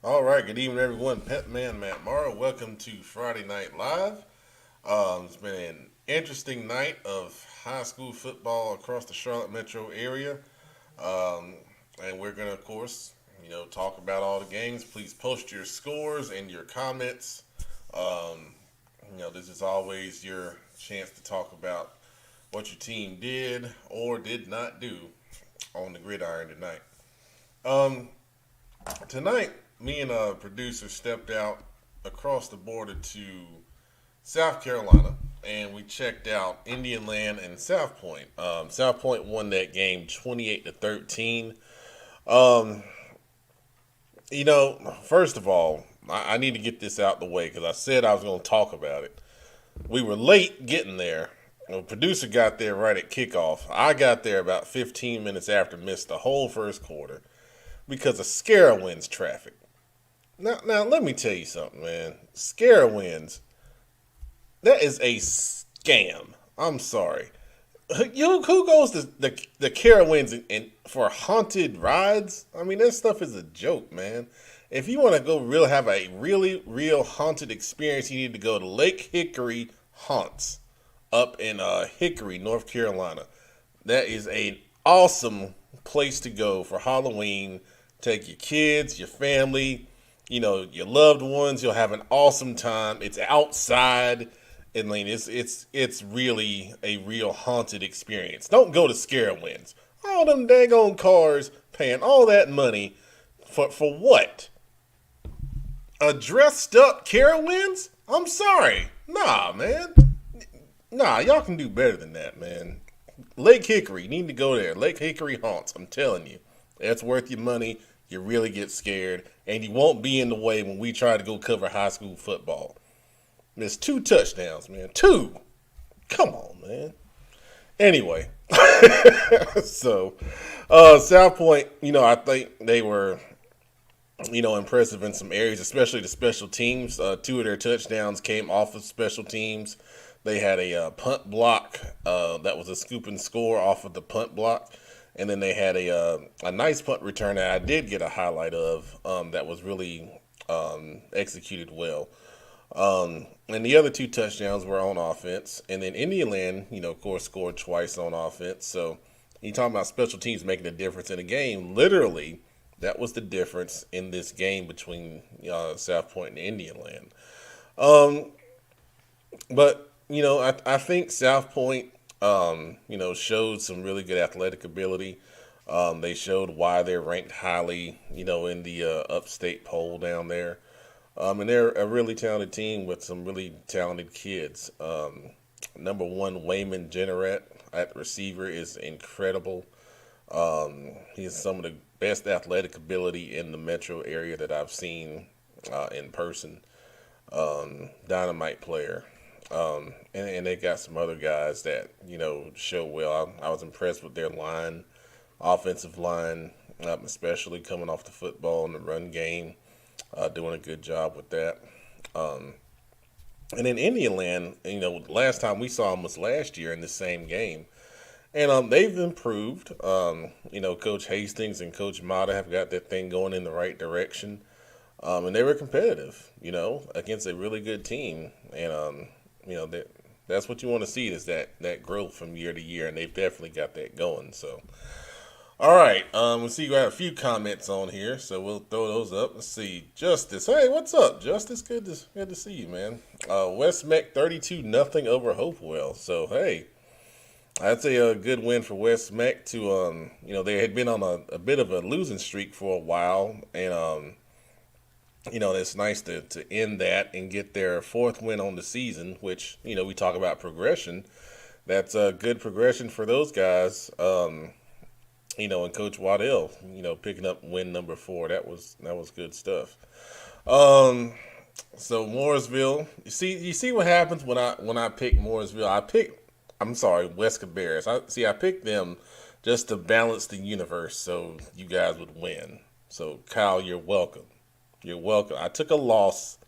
All right, good evening, everyone. Pet Man Matt Morrow. Welcome to Friday Night Live. It's been an interesting night of high school football across the Charlotte metro area, um, and we're gonna, of course, talk about all the games. Please post your scores and your comments. Um, this is always your chance to talk about what your team did or did not do on the gridiron tonight. Um, Tonight, me and a producer stepped out across the border to South Carolina, and we checked out Indian Land and South Point. South Point won that game 28-13. Um, First of all, I need to get this out the way because I said I was going to talk about it. We were late getting there. The producer got there right at kickoff. I got there about 15 minutes after, missed the whole first quarter because of Scarowinds traffic. Now, let me tell you something, man. Scarowinds, that is a scam. I'm sorry. Who goes to the Carowinds and for haunted rides? I mean, that stuff is a joke, man. If you want to go have a really real haunted experience, you need to go to Lake Hickory Haunts up in Hickory, North Carolina. That is an awesome place to go for Halloween. Take your kids, your family, your loved ones. You'll have an awesome time. It's outside. I mean, it's really a real haunted experience. Don't go to Scarewinds. All them daggone cars paying all that money for what? A dressed up Carowinds? I'm sorry. Nah, man. Nah, y'all can do better than that, man. Lake Hickory, you need to go there. Lake Hickory Haunts, I'm telling you. That's worth your money. You really get scared, and you won't be in the way when we try to go cover high school football. There's 2 touchdowns, man. 2. Come on, man. Anyway, so South Point, I think they were, impressive in some areas, especially the special teams. 2 of their touchdowns came off of special teams. They had a punt block that was a scoop and score off of the punt block. And then they had a nice punt return that I did get a highlight of that was really executed well. And the other 2 touchdowns were on offense. And then Indian, of course, scored twice on offense. So you talking about special teams making a difference in a game. Literally, that was the difference in this game between South Point and Indian Land. But, I think South Point, showed some really good athletic ability. They showed why they're ranked highly, in the upstate poll down there. And they're a really talented team with some really talented kids. Number 1, Wayman Jenneret at receiver is incredible. He has some of the best athletic ability in the metro area that I've seen in person. Dynamite player. And they got some other guys that, show well. I was impressed with their offensive line, especially coming off the football and the run game, doing a good job with that. And in Indian Land, last time we saw them was last year in the same game. And they've improved. Coach Hastings and Coach Mata have got that thing going in the right direction. And they were competitive, against a really good team. And, that's what you want to see is that growth from year to year, and they've definitely got that going. So, all right, we'll see. We got a few comments on here, so we'll throw those up. Let's see, Justice. Hey, what's up, Justice? Good to see you, man. Westmeck 32-0 over Hopewell. So, hey, I'd say a good win for Westmeck. They had been on a bit of a losing streak for a while, and it's nice to end that and get their 4th win on the season, which, we talk about progression. That's a good progression for those guys. And Coach Waddell, picking up win number 4. That was good stuff. So Mooresville, you see what happens when I pick Mooresville. West Cabarrus. I picked them just to balance the universe so you guys would win. So Kyle, you're welcome. You're welcome. I took a loss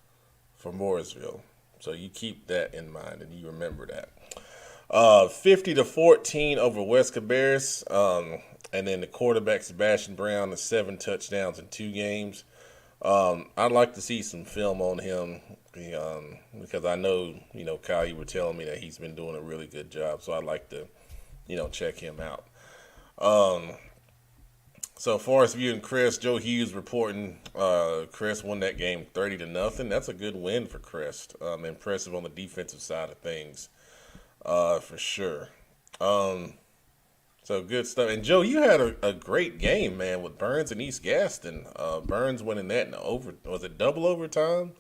for Mooresville, so you keep that in mind and you remember that. 50-14 over West Cabarrus, and then the quarterback Sebastian Brown has 7 touchdowns in 2 games. I'd like to see some film on him because I know, Kyle, you were telling me that he's been doing a really good job. So I'd like to, check him out. Um, so Forest View and Crest, Joe Hughes reporting Crest won that game 30-0. That's a good win for Crest. Impressive on the defensive side of things, for sure. Um, so good stuff. And Joe, you had a great game, man, with Burns and East Gaston. Burns winning that in was it double overtime?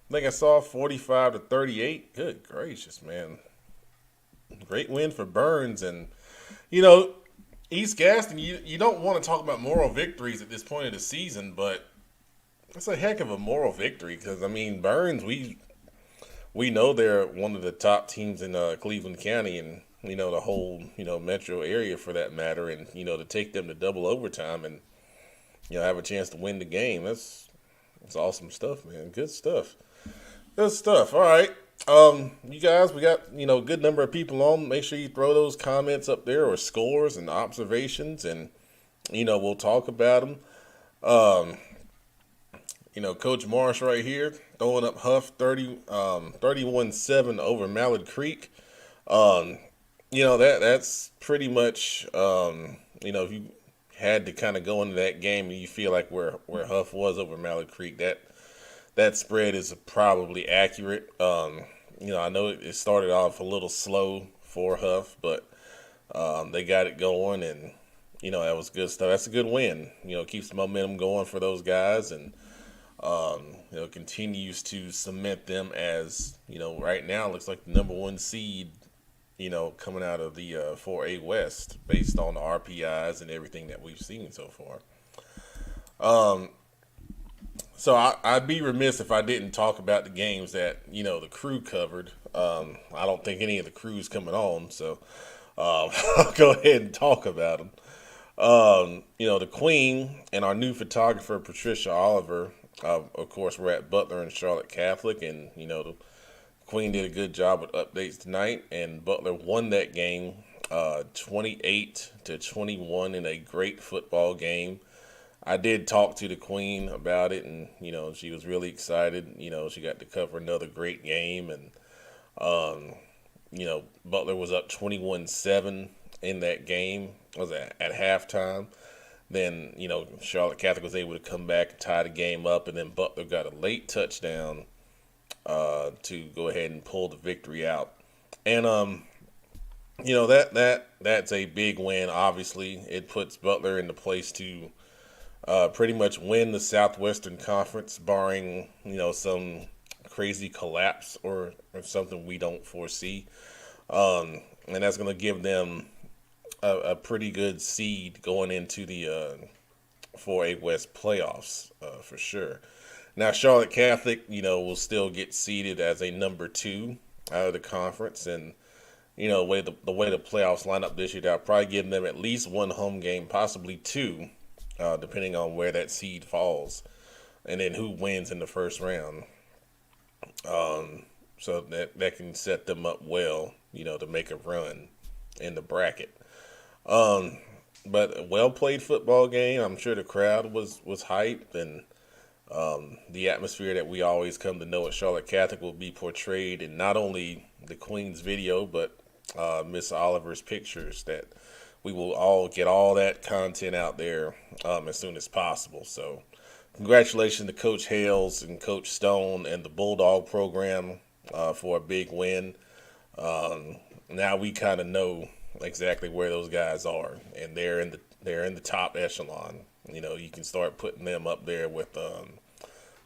I think I saw 45-38. Good gracious, man. Great win for Burns. And, you know, East Gaston, you don't want to talk about moral victories at this point of the season, but it's a heck of a moral victory because, I mean, Burns, we know they're one of the top teams in Cleveland County and, the whole, metro area for that matter. And, to take them to double overtime and, have a chance to win the game, that's awesome stuff, man. Good stuff. Good stuff. All right. You guys, we got, a good number of people on. Make sure you throw those comments up there or scores and observations and, we'll talk about them. Coach Marsh right here throwing up Hough 31-7 over Mallard Creek. That's pretty much, if you had to kind of go into that game and you feel like where Hough was over Mallard Creek, that spread is probably accurate. I know it started off a little slow for Hough, but they got it going, and that was good stuff. That's a good win. Keeps the momentum going for those guys, and continues to cement them as right now it looks like the number one seed. Coming out of the 4A West based on the RPIs and everything that we've seen so far. So I'd be remiss if I didn't talk about the games that, the crew covered. I don't think any of the crew's coming on, so I'll go ahead and talk about them. The Queen and our new photographer, Patricia Oliver, of course, we're at Butler and Charlotte Catholic, and, the Queen did a good job with updates tonight, and Butler won that game 28-21 in a great football game. I did talk to the Queen about it, and, she was really excited. She got to cover another great game, and, Butler was up 21-7 in that game. Was at halftime. Then, Charlotte Catholic was able to come back and tie the game up, and then Butler got a late touchdown to go ahead and pull the victory out. And, that's a big win, obviously. It puts Butler in the place to pretty much win the Southwestern Conference, barring, some crazy collapse or something we don't foresee. And that's going to give them a pretty good seed going into the 4A West playoffs for sure. Now, Charlotte Catholic, will still get seeded as a number 2 out of the conference. And, the way the playoffs line up this year, that'll probably give them at least one home game, possibly 2, depending on where that seed falls. And then who wins in the first round. So that can set them up well, to make a run in the bracket. But a well-played football game. I'm sure the crowd was hyped, and the atmosphere that we always come to know at Charlotte Catholic will be portrayed in not only the Queen's video, but Miss Oliver's pictures, that we will all get all that content out there as soon as possible. So congratulations to Coach Hales and Coach Stone and the Bulldog program for a big win. Now we kind of know exactly where those guys are, and they're in the top echelon. You can start putting them up there with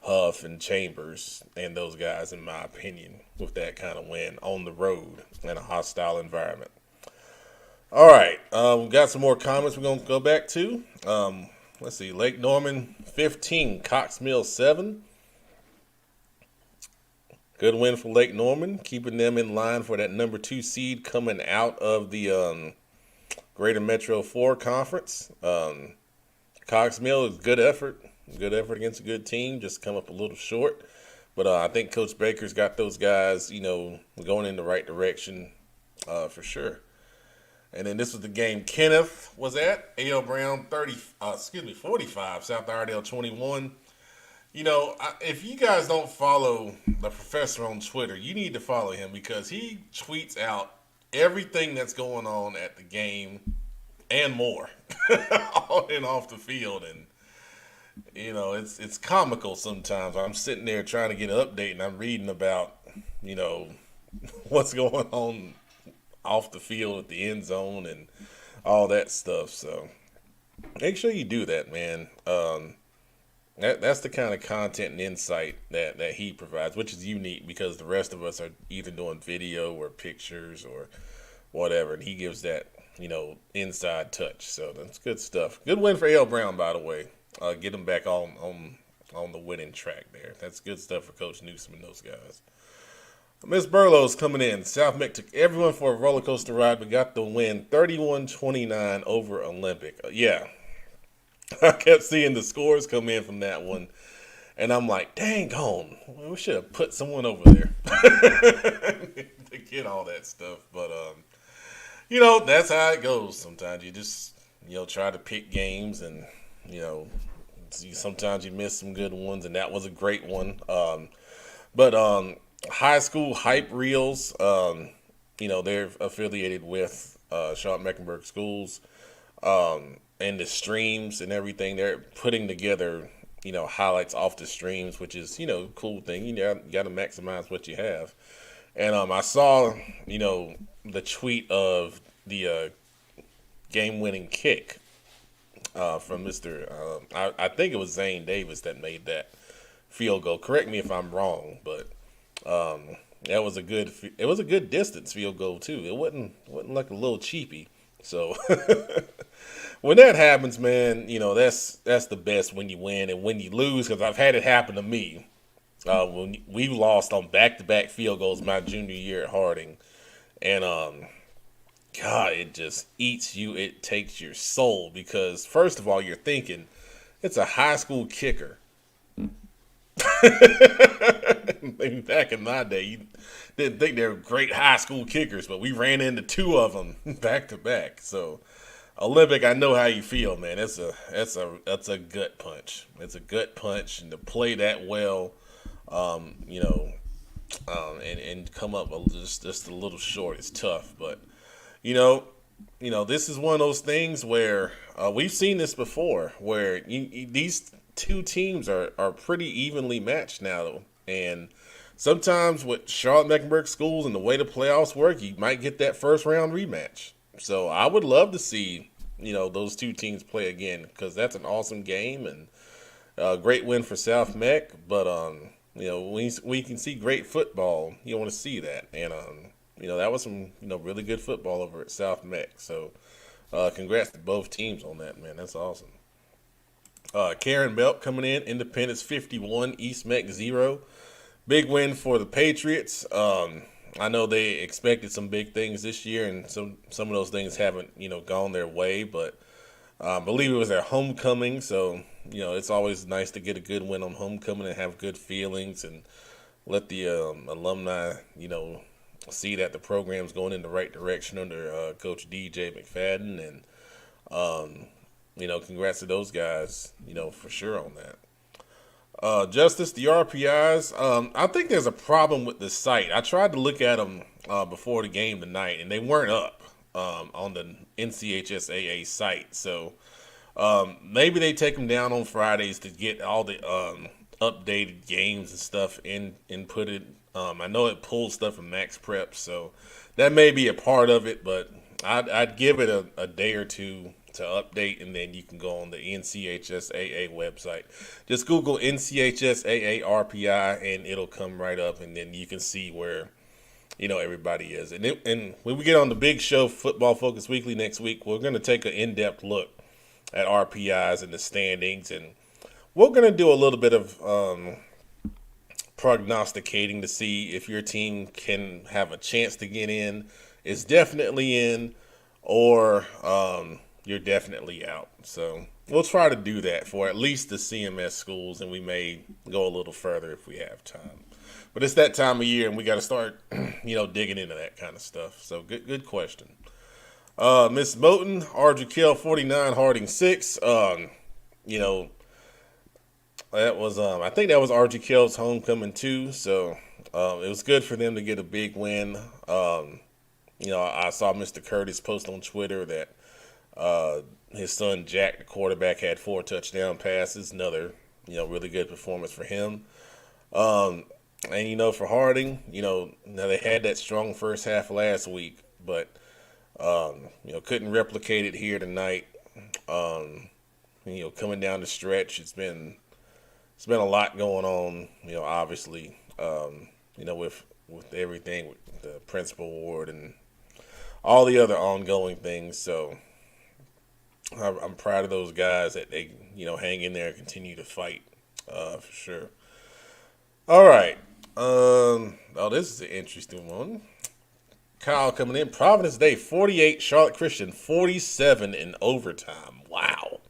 Hough and Chambers and those guys, in my opinion, with that kind of win on the road in a hostile environment. All right, we've got some more comments we're going to go back to. Let's see, Lake Norman 15, Cox Mill 7. Good win for Lake Norman, keeping them in line for that number 2 seed coming out of the Greater Metro 4 Conference. Cox Mill is good effort against a good team, just come up a little short. But I think Coach Baker's got those guys, going in the right direction for sure. And then this was the game Kenneth was at. A.L. Brown 45, South Iredale 21. If you guys don't follow the professor on Twitter, you need to follow him because he tweets out everything that's going on at the game and more on and off the field. And, it's comical sometimes. I'm sitting there trying to get an update and I'm reading about, what's going on off the field at the end zone and all that stuff. So make sure you do that, man. That's the kind of content and insight that he provides, which is unique because the rest of us are either doing video or pictures or whatever, and he gives that, inside touch. So that's good stuff. Good win for L. Brown, by the way. Get him back on the winning track there. That's good stuff for Coach Newsom and those guys. Miss Burlow's coming in. Southmeck took everyone for a roller coaster ride, but got the win 31-29 over Olympic. Yeah. I kept seeing the scores come in from that one, and I'm like, dang on, we should have put someone over there to get all that stuff. But, that's how it goes. Sometimes you just, try to pick games, and, sometimes you miss some good ones, and that was a great one. But high school hype reels, they're affiliated with Charlotte Mecklenburg Schools. And the streams and everything, they're putting together, highlights off the streams, which is, cool thing. You got to maximize what you have. And I saw, the tweet of the game-winning kick from Mr. I think it was Zane Davis that made that field goal. Correct me if I'm wrong, but it was a good distance field goal too. It wasn't like a little cheapy. So when that happens, man, that's the best when you win. And when you lose, because I've had it happen to me, when we lost on back-to-back field goals my junior year at Harding. And, God, it just eats you. It takes your soul because, first of all, you're thinking, it's a high school kicker. Back in my day, you didn't think they were great high school kickers, but we ran into two of them back to back. So, Olympic, I know how you feel, man. That's a gut punch. It's a gut punch, and to play that well, and come up just a little short is tough. But this is one of those things where we've seen this before, where these two teams are pretty evenly matched now, and sometimes with Charlotte Mecklenburg Schools and the way the playoffs work, you might get that first round rematch. So I would love to see those two teams play again because that's an awesome game and a great win for South Meck. But when we can see great football, you want to see that, and that was some really good football over at South Meck. So congrats to both teams on that, man. That's awesome. Karen Belk coming in, Independence 51, East Meck 0. Big win for the Patriots. I know they expected some big things this year, and some of those things haven't, gone their way. But I believe it was their homecoming, so it's always nice to get a good win on homecoming and have good feelings and let the alumni, see that the program's going in the right direction under Coach DJ McFadden, and congrats to those guys, for sure on that. Justice, the RPIs, I think there's a problem with the site. I tried to look at them before the game tonight, and they weren't up on the NCHSAA site. So maybe they take them down on Fridays to get all the updated games and stuff inputted. I know it pulls stuff from Max Prep, so that may be a part of it, but I'd give it a day or two to update, and then you can go on the NCHSAA website. Just Google NCHSAA RPI, and it'll come right up, and then you can see where everybody is. And when we get on the big show, Football Focus Weekly next week, we're going to take an in-depth look at RPIs and the standings, and we're going to do a little bit of prognosticating to see if your team can have a chance to get in, is definitely in, or you're definitely out. So we'll try to do that for at least the CMS schools, and we may go a little further if we have time. But it's that time of year, and we got to start, digging into that kind of stuff. So good question. Miss Moten, Ardrey Kell 49, Harding 6. That was I think that was RG Kell's homecoming too. So it was good for them to get a big win. I saw Mr. Curtis post on Twitter that his son Jack, the quarterback, had 4 touchdown passes. Another really good performance for him. And for Harding, now they had that strong first half last week, but couldn't replicate it here tonight. Coming down the stretch, it's been a lot going on. Obviously, with everything with the principal award and all the other ongoing things. So I'm proud of those guys that they hang in there and continue to fight for sure. All right. This is an interesting one. Kyle coming in. Providence Day 48, Charlotte Christian 47 in overtime. Wow.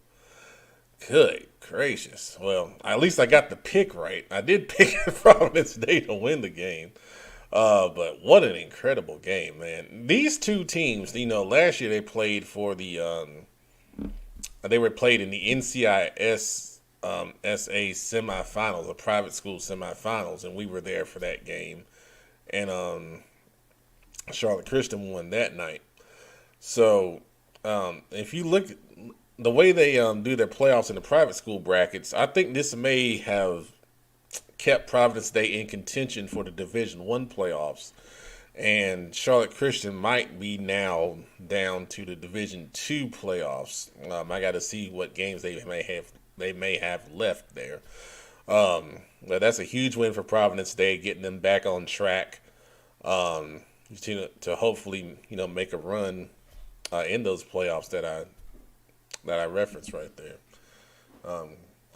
Good gracious. Well, at least I got the pick right. I did pick Providence Day to win the game. But what an incredible game, man. These two teams, last year they played for they were played in the NCIS SA semifinals, the private school semifinals, and we were there for that game. And Charlotte Christian won that night. So if you look at the way they do their playoffs in the private school brackets, I think this may have kept Providence Day in contention for the Division I playoffs. And Charlotte Christian might be now down to the Division II playoffs. I got to see what games they may have left there. But that's a huge win for Providence Day, getting them back on track to hopefully make a run in those playoffs that I referenced right there.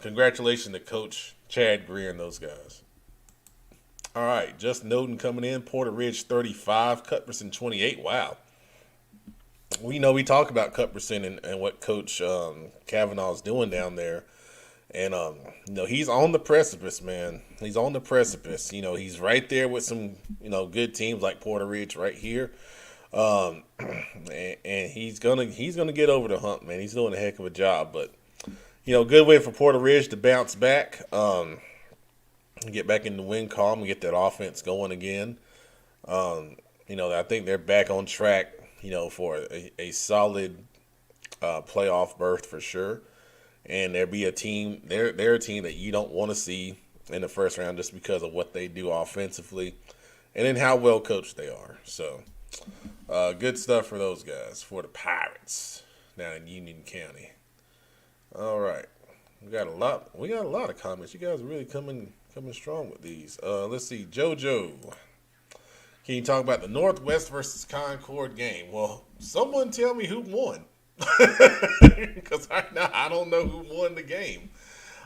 Congratulations to Coach Chad Greer and those guys. All right, Justin Oden coming in. Porter Ridge 35, Cuthbertson 28. Wow. We talk about Cuthbertson and what Coach Kavanaugh is doing down there. And, he's on the precipice, man. He's on the precipice. He's right there with some, good teams like Porter Ridge right here. And he's gonna get over the hump, man. He's doing a heck of a job. But, good way for Porter Ridge to bounce back. Get back in the win column and get that offense going again. I think they're back on track, for a solid playoff berth for sure. And they're a team that you don't want to see in the first round just because of what they do offensively and then how well coached they are. So good stuff for those guys, for the Pirates down in Union County. All right. We got a lot of comments. You guys are really coming strong with these. Let's see. JoJo. Can you talk about the Northwest versus Concord game? Well, someone tell me who won. Because right now I don't know who won the game.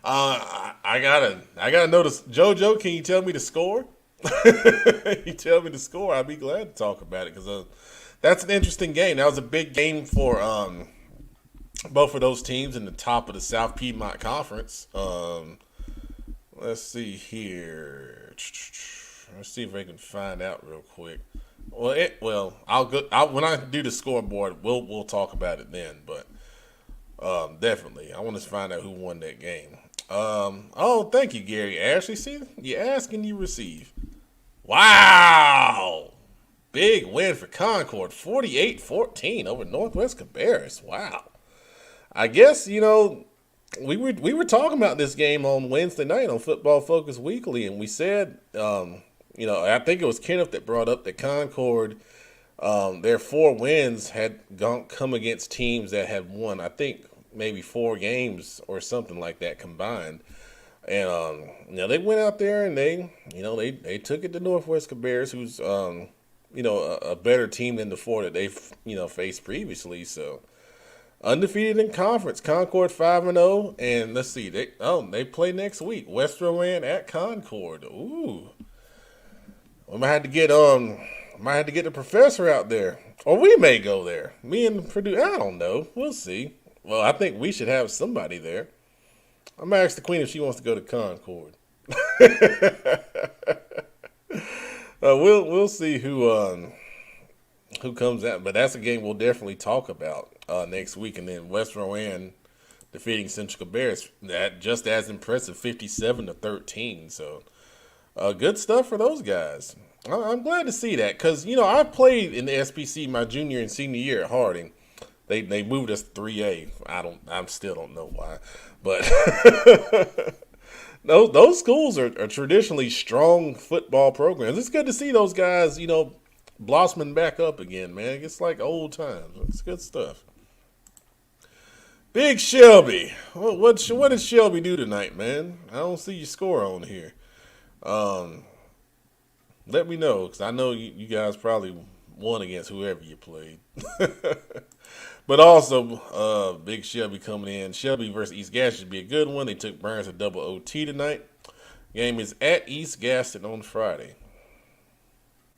I gotta notice. JoJo, can you tell me the score? You tell me the score, I'd be glad to talk about it because that's an interesting game. That was a big game for both of those teams in the top of the South Piedmont Conference. Let's see here. Let's see if I can find out real quick. I'll go. When I do the scoreboard, we'll talk about it then. But definitely, I want to find out who won that game. Thank you, Gary Ashley. See, you ask and you receive. Wow, big win for Concord, 48-14 over Northwest Cabarrus. Wow. I guess we were talking about this game on Wednesday night on Football Focus Weekly, and we said. I think it was Kenneth that brought up that Concord, their 4 wins had come against teams that had won, I think, maybe 4 games or something like that combined. And, they went out there and they took it to Northwest Cabarrus, who's, a better team than the 4 that they've, faced previously. So, undefeated in conference. Concord 5-0. And let's see, they play next week. West Rowan at Concord. Ooh. We might have to get the professor out there, or we may go there. Me and Purdue, I don't know. We'll see. Well, I think we should have somebody there. I'm gonna ask the Queen if she wants to go to Concord. We'll see who comes out, but that's a game we'll definitely talk about next week, and then West Rowan defeating Central Bears. That just as impressive, 57-13. So good stuff for those guys. I'm glad to see that because I played in the SBC my junior and senior year at Harding. They moved us 3A. I still don't know why, but those schools are traditionally strong football programs. It's good to see those guys, blossoming back up again, man. It's like old times. It's good stuff. Big Shelby. What did Shelby do tonight, man? I don't see your score on here. Let me know, because I know you guys probably won against whoever you played. But also, Big Shelby coming in. Shelby versus East Gaston should be a good one. They took Burns to double OT tonight. Game is at East Gaston on Friday.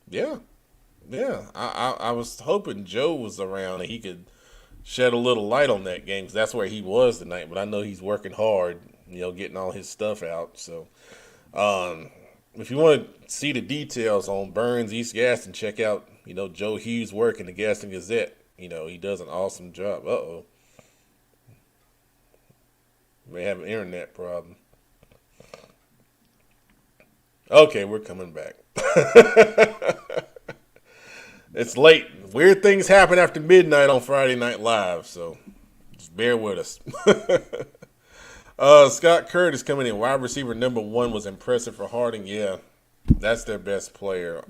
Yeah. I was hoping Joe was around and he could shed a little light on that game, because that's where he was tonight. But I know he's working hard, getting all his stuff out. So, if you want to see the details on Burns, East Gaston, check out, Joe Hughes' work in the Gaston Gazette. He does an awesome job. Uh-oh. May have an internet problem. Okay, we're coming back. It's late. Weird things happen after midnight on Friday Night Live, so just bear with us. Scott Curtis coming in. Wide receiver number 1 was impressive for Harding. Yeah, that's their best player.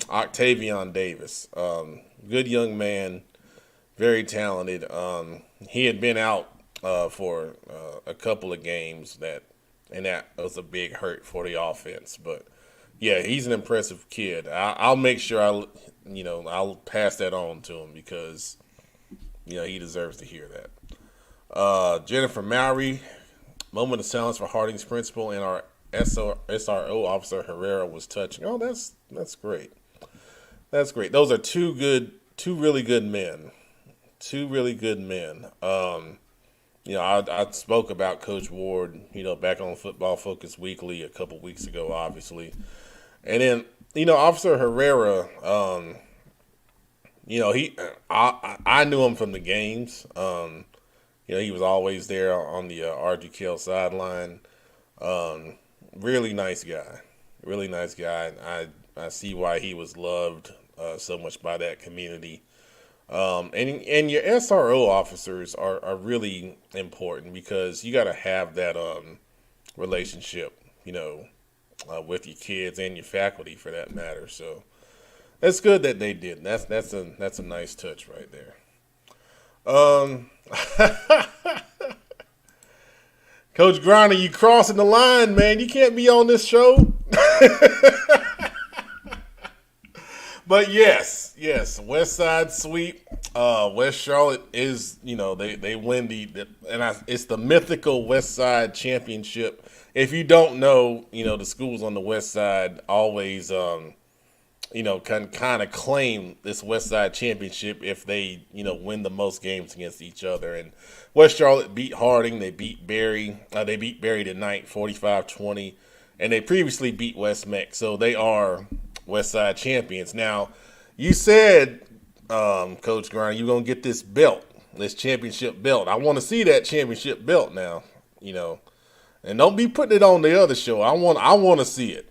Octavian Davis. Good young man. Very talented. He had been out for a couple of games, and that was a big hurt for the offense. But, yeah, he's an impressive kid. I'll make sure I'll pass that on to him, because, he deserves to hear that. Jennifer Mowry, moment of silence for Harding's principal, and our SRO officer Herrera was touching. Oh, that's great. That's great. Those are two really good men. Two really good men. I spoke about Coach Ward, back on Football Focus Weekly a couple weeks ago, obviously. And then, Officer Herrera, I knew him from the games. He was always there on the RGKL sideline. Really nice guy. Really nice guy. I see why he was loved so much by that community. And your SRO officers are really important, because you got to have that relationship, with your kids and your faculty, for that matter. So that's good that they did. That's a nice touch right there. Coach Griner, you crossing the line, man. You can't be on this show. But yes, West Side sweep. West Charlotte is, they win it's the mythical West Side Championship. If you don't know, the schools on the West Side always, can kind of claim this West Side Championship if they, win the most games against each other. And West Charlotte beat Harding. They beat Berry. They beat Berry tonight, 45-20. And they previously beat Westmeck. So they are West Side champions. Now, you said, Coach Griner, you're going to get this belt, this championship belt. I want to see that championship belt now, And don't be putting it on the other show. I want to see it.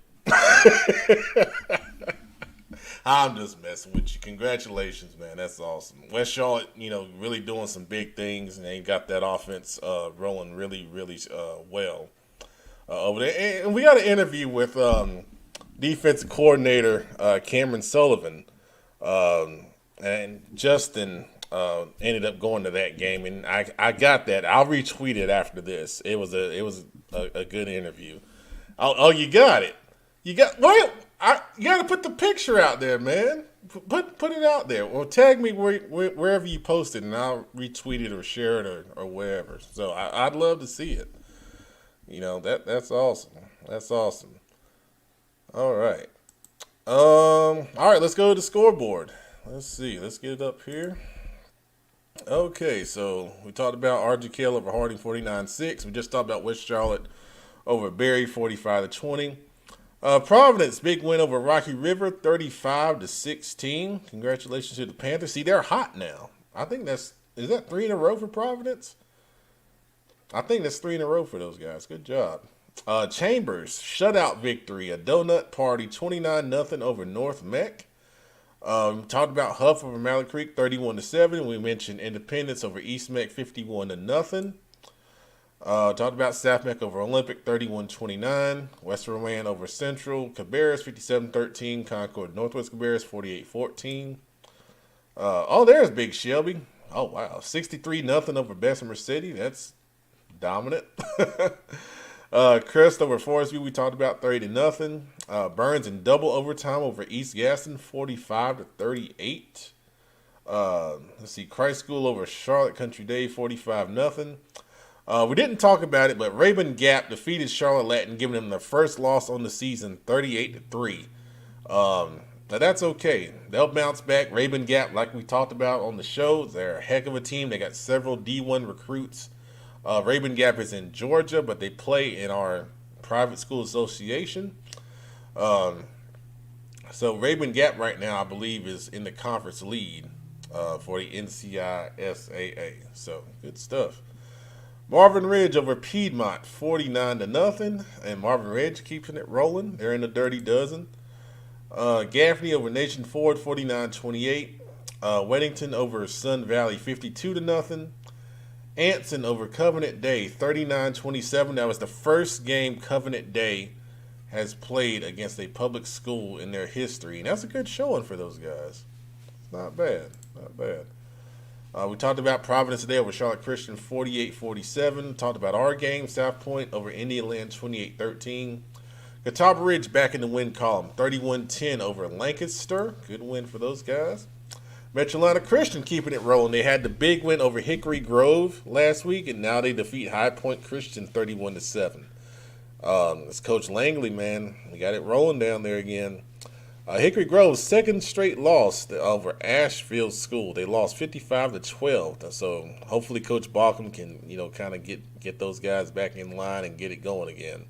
I'm just messing with you. Congratulations, man. That's awesome. West Charlotte, really doing some big things, and they got that offense rolling really, really well over there. And we got an interview with defensive coordinator Cameron Sullivan, and Justin ended up going to that game, and I got that. I'll retweet it after this. It was a good interview. Oh, you got it. You got you got to put the picture out there, man. Put it out there, or tag me wherever you post it, and I'll retweet it or share it or wherever. So I'd love to see it. That's awesome. That's awesome. All right. All right. Let's go to the scoreboard. Let's see. Let's get it up here. Okay, so we talked about RGKL over Harding 49-6. We just talked about West Charlotte over Berry 45-20. Providence, big win over Rocky River 35-16. Congratulations to the Panthers. See, they're hot now. I think is that 3 in a row for Providence? I think that's 3 in a row for those guys. Good job. Chambers, shutout victory. A donut party, 29-0 over Northmeck. Talked about Hough over Malley Creek, 31-7. We mentioned Independence over Eastmeck, 51-0. Talked about Southmeck over Olympic, 31-29. West Rowan over Central. Cabarrus, 57-13. Concord Northwest Cabarrus, 48-14. There's Big Shelby. Oh, wow. 63-0 over Bessemer City. That's dominant. Crest over Forest View, we talked about 30-0. Burns in double overtime over East Gaston, 45-38. Let's see, Christ School over Charlotte Country Day, 45-0. We didn't talk about it, but Rabun Gap defeated Charlotte Latin, giving them their first loss on the season, 38-3. Now that's okay. They'll bounce back. Rabun Gap, like we talked about on the show, they're a heck of a team. They got several D1 recruits. Rabun Gap is in Georgia, but they play in our private school association. So Rabun Gap right now, I believe, is in the conference lead for the NCISAA. So good stuff. Marvin Ridge over Piedmont, 49-0, and Marvin Ridge keeping it rolling. They're in the Dirty Dozen. Gaffney over Nation Ford, 49-28. Weddington over Sun Valley, 52-0. Anson over Covenant Day, 39-27. That was the first game Covenant Day has played against a public school in their history. And that's a good showing for those guys. Not bad. Not bad. We talked about Providence today over Charlotte Christian, 48-47. Talked about our game, South Point over Indian Land, 28-13. Catawba Ridge back in the win column, 31-10 over Lancaster. Good win for those guys. Metrolina Christian keeping it rolling. They had the big win over Hickory Grove last week, and now they defeat High Point Christian 31-7. It's Coach Langley, man. We got it rolling down there again. Hickory Grove's second straight loss over Ashfield School. They lost 55-12. So hopefully Coach Balcom can, kind of get those guys back in line and get it going again.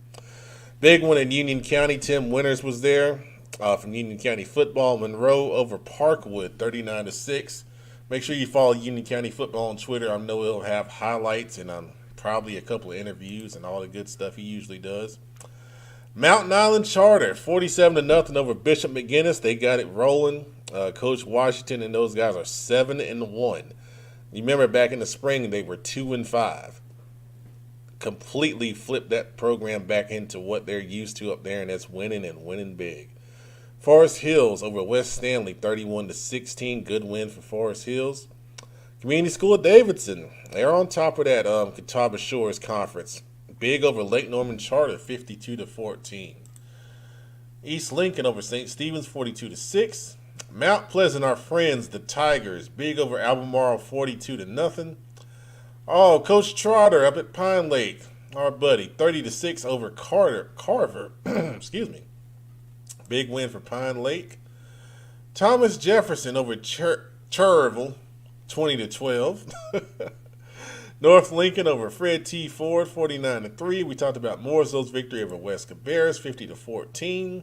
Big one in Union County. Tim Winters was there from Union County Football. Monroe over Parkwood, 39-6. Make sure you follow Union County Football on Twitter. I know he'll have highlights and probably a couple of interviews and all the good stuff he usually does. Mountain Island Charter, 47-0 over Bishop McGinnis. They got it rolling. Coach Washington and those guys are 7-1. You remember back in the spring they were 2-5. Completely flipped that program back into what they're used to up there, and that's winning and winning big. Forest Hills over West Stanley, 31-16. Good win for Forest Hills. Community School of Davidson, they're on top of that Catawba Shores Conference. Big over Lake Norman Charter, 52-14. East Lincoln over St. Stephen's, 42-6. Mount Pleasant, our friends, the Tigers, big over Albemarle, 42-0. Oh, Coach Trotter up at Pine Lake, our buddy, 30-6 over Carver. Excuse me. Big win for Pine Lake. Thomas Jefferson over Cherville, 20-12. North Lincoln over Fred T. Ford, 49-3. We talked about Mooresville's victory over West Cabarrus, 50-14.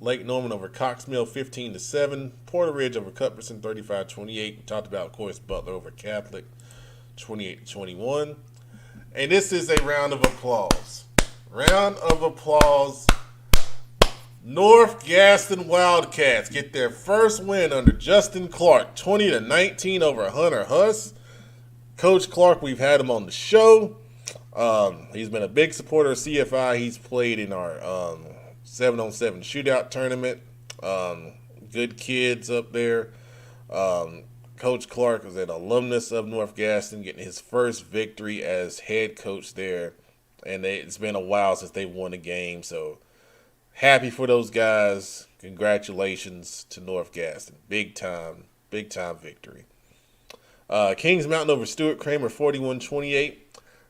Lake Norman over Cox Mill, 15-7. Porter Ridge over Cuthbertson, 35-28. We talked about, of course, Butler over Catholic, 28-21. And this is a round of applause. Round of applause. North Gaston Wildcats get their first win under Justin Clark, 20-19 over Hunter Huss. Coach Clark, we've had him on the show. He's been a big supporter of CFI. He's played in our 7-on-7 shootout tournament. Good kids up there. Coach Clark is an alumnus of North Gaston, getting his first victory as head coach there. And it's been a while since they won a game, so happy for those guys. Congratulations to North Gaston. Big time victory. Kings Mountain over Stuart Kramer, 41-28.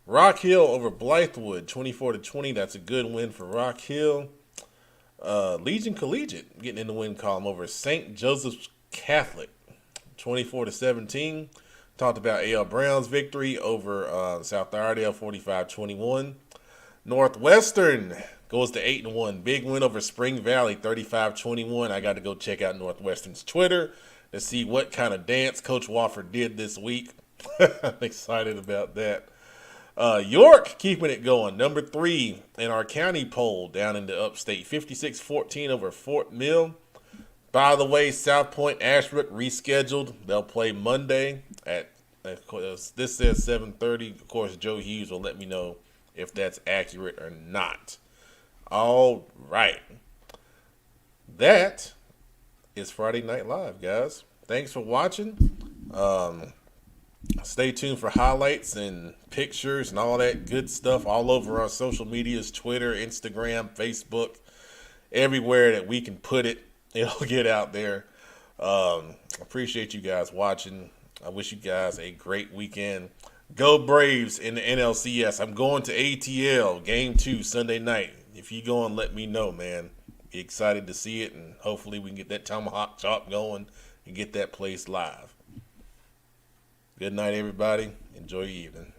Rock Hill over Blythewood, 24-20. That's a good win for Rock Hill. Legion Collegiate getting in the win column over St. Joseph's Catholic, 24-17. Talked about A.L. Brown's victory over South Iredale, 45-21. Northwestern goes to 8-1. Big win over Spring Valley, 35-21. I got to go check out Northwestern's Twitter to see what kind of dance Coach Wofford did this week. I'm excited about that. York keeping it going. Number 3 in our county poll down in the upstate. 56-14 over Fort Mill. By the way, South Point Ashbrook rescheduled. They'll play Monday at this says 7:30. Of course, Joe Hughes will let me know if that's accurate or not. All right. That is Friday Night Live, guys. Thanks for watching. Stay tuned for highlights and pictures and all that good stuff all over our social medias, Twitter, Instagram, Facebook, everywhere that we can put it. It'll get out there. Appreciate you guys watching. I wish you guys a great weekend. Go Braves in the NLCS. I'm going to ATL Game 2 Sunday night. If you go and let me know, man. Be excited to see it, and hopefully we can get that tomahawk chop going and get that place live. Good night, everybody. Enjoy your evening.